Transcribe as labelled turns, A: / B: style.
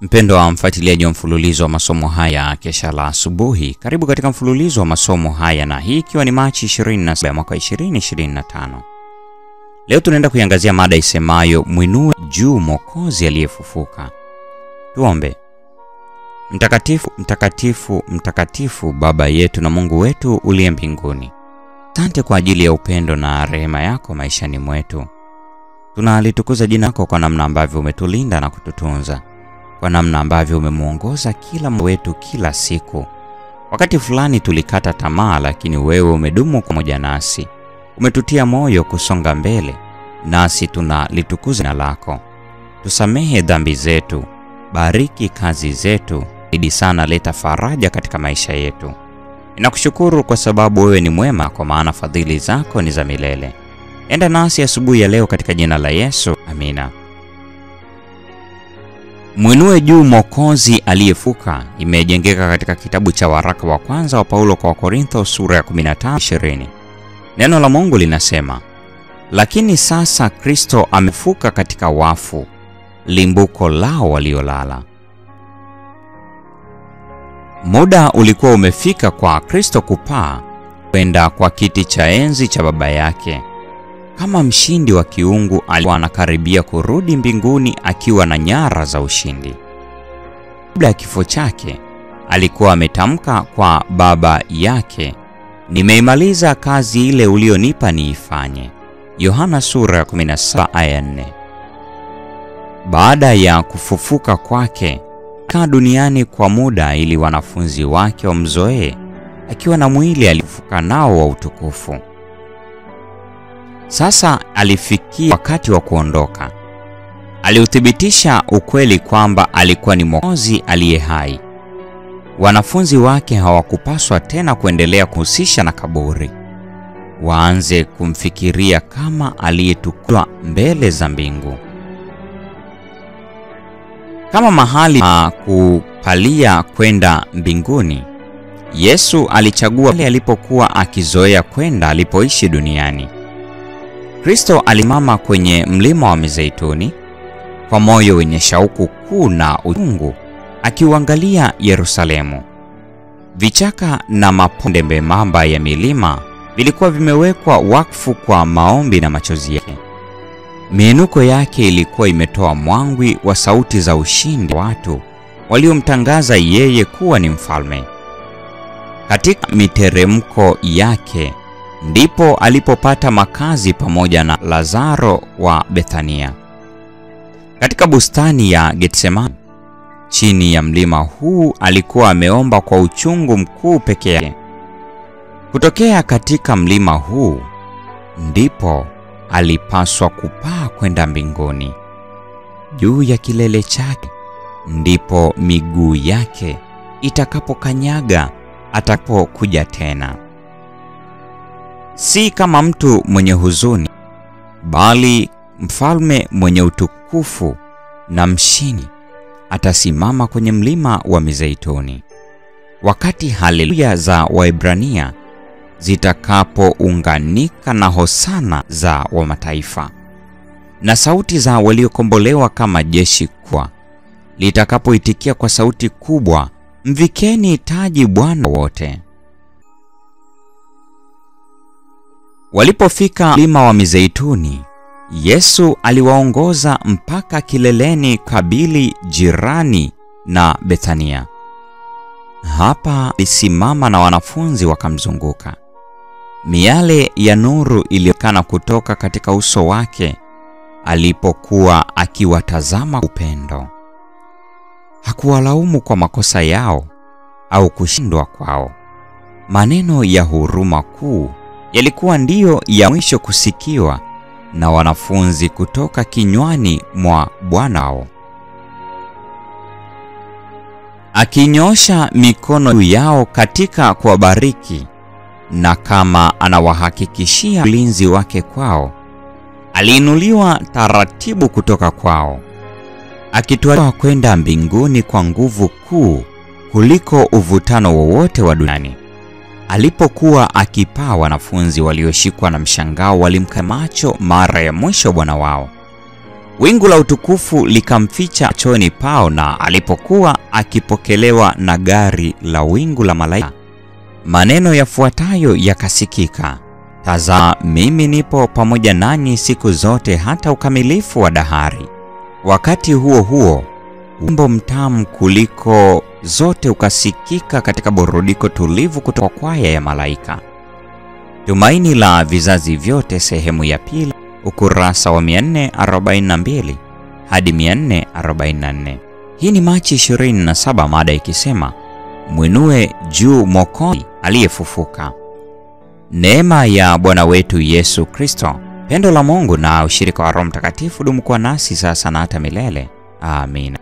A: Mpendwa wa mfuatiliaji wa mfululizo wa masomo haya kesha la asubuhi, karibu katika mfululizo wa masomo haya, na hii ikiwa ni Machi 27 mwaka 2025. Leo tunaenda kuiangazia mada isemayo mwinue juu Mwokozi aliyefufuka. Tuombe. Mtakatifu, mtakatifu, mtakatifu, Baba yetu na Mungu wetu uliye mbinguni, asante kwa ajili ya upendo na rehema yako maishani mwetu. Tunalitukuza jina lako kwa namna ambavyo umetulinda na kututunza, kwa namna ambavyo umemuongoza kila mmoja wetu kila siku. Wakati fulani tulikata tamaa, lakini wewe umedumu pamoja nasi. Umetutia moyo kusonga mbele, nasi tunalitukuza jina lako. Tusamehe dhambi zetu, bariki kazi zetu, idi sana leta faraja katika maisha yetu. Ninakushukuru kwa sababu wewe ni mwema, kwa maana fadhili zako ni za milele. Enda nasi asubuhi ya leo katika jina la Yesu. Amina. Mwinue juu Mwokozi aliyefufuka imejengeka katika kitabu cha waraka wa kwanza wa Paulo kwa Korintho sura ya 15:20. Neno la Mungu linasema, lakini sasa Kristo amefufuka katika wafu, limbuko lao waliolala. Muda ulikuwa umefika kwa Kristo kupaa kwenda kwa kiti cha enzi cha Baba yake. Kama mshindi wa kiungu, alikuwa anakaribia kurudi mbinguni akiwa na nyara za ushindi. Kabla ya kifo chake, alikuwa ametamka kwa Baba yake, nimeimaliza kazi ile ulionipa niifanye. Yohana sura ya 17 aya 4. Baada ya kufufuka kwake, alikaa duniani kwa muda ili wanafunzi wake wamzoee, akiwa na mwili alifufuka nao wa utukufu. Sasa alifikia wakati wa kuondoka. Aliuthibitisha ukweli kwamba alikuwa ni Mwokozi aliye hai. Wanafunzi wake hawakupaswa tena kuendelea kuhusisha na kaburi. Waanze kumfikiria kama aliyetukuzwa mbele za mbingu, kama mahali pa kupalia kwenda mbinguni. Yesu alichagua pale alipokuwa akizoea kwenda alipoishi duniani. Kristo alimama kwenye mlima wa Mizeituni kwa moyo wenye shauku kuu na uchungu, akiuangalia Yerusalemu. Vichaka na maponde membamba ya milima vilikuwa vimewekwa wakfu kwa maombi na machozi yake. Miinuko yake ilikuwa imetoa mwangwi wa sauti za ushindi, watu waliomtangaza yeye kuwa ni mfalme. Katika miteremko yake ndipo alipopata makazi pamoja na Lazaro wa Bethania. Katika bustani ya Getsemani, chini ya mlima huu, alikuwa ameomba kwa uchungu mkuu peke yake. Kutokea katika mlima huu ndipo alipaswa kupaa kwenda mbinguni. Juu ya kilele chake ndipo miguu yake itakapokanyaga atakapokuja tena. Si kama mtu mwenye huzuni, bali mfalme mwenye utukufu na mshindi atasimama kwenye mlima wa Mizeituni. Wakati haleluya za Waebrania zitakapounganika na hosana za wa mataifa, na sauti za waliokombolewa kama jeshi kubwa litakapoitikia kwa sauti kubwa, mvikeni taji Bwana wote. Walipofika mlima wa Mizeituni, Yesu aliwaongoza mpaka kileleni kabili jirani na Bethania. Hapa alisimama na wanafunzi wakamzunguka. Miale ya nuru ilionekana kutoka katika uso wake alipokuwa akiwatazama upendo. Hakuwalaumu kwa makosa yao au kushindwa kwao. Maneno ya huruma kuu yalikuwa ndiyo ya mwisho kusikiwa na wanafunzi kutoka kinywani mwa Bwana wao. Akinyosha mikono yao katika kuwabariki, na kama anawahakikishia ulinzi wake kwao, aliinuliwa taratibu kutoka kwao, akitwaliwa kwenda mbinguni kwa nguvu kuu kuliko uvutano wowote wa duniani. Alipokuwa akipaa, wanafunzi walioshikwa na mshangao walimka macho mara ya mwisho Bwana wao. Wingu la utukufu likamficha machoni pao, na alipokuwa akipokelewa na gari la wingu la malaika, maneno yafuatayo yakasikika: "Tazama, mimi nipo pamoja nanyi siku zote hata ukamilifu wa dahari." Wakati huo huo, wimbo mtamu kuliko zote ukasikika katika burudiko tulivu kutoka kwaya ya malaika. Tumaini la vizazi vyote, sehemu ya pili, ukurasa wa 442 hadi 444. Hii ni Machi 27, mada ikisema mwinue juu Mwokozi aliyefufuka. Neema ya Bwana wetu Yesu Kristo, pendo la Mungu na ushirika wa Roho Mtakatifu dumu kuwa nasi sasa na hata milele. Amina.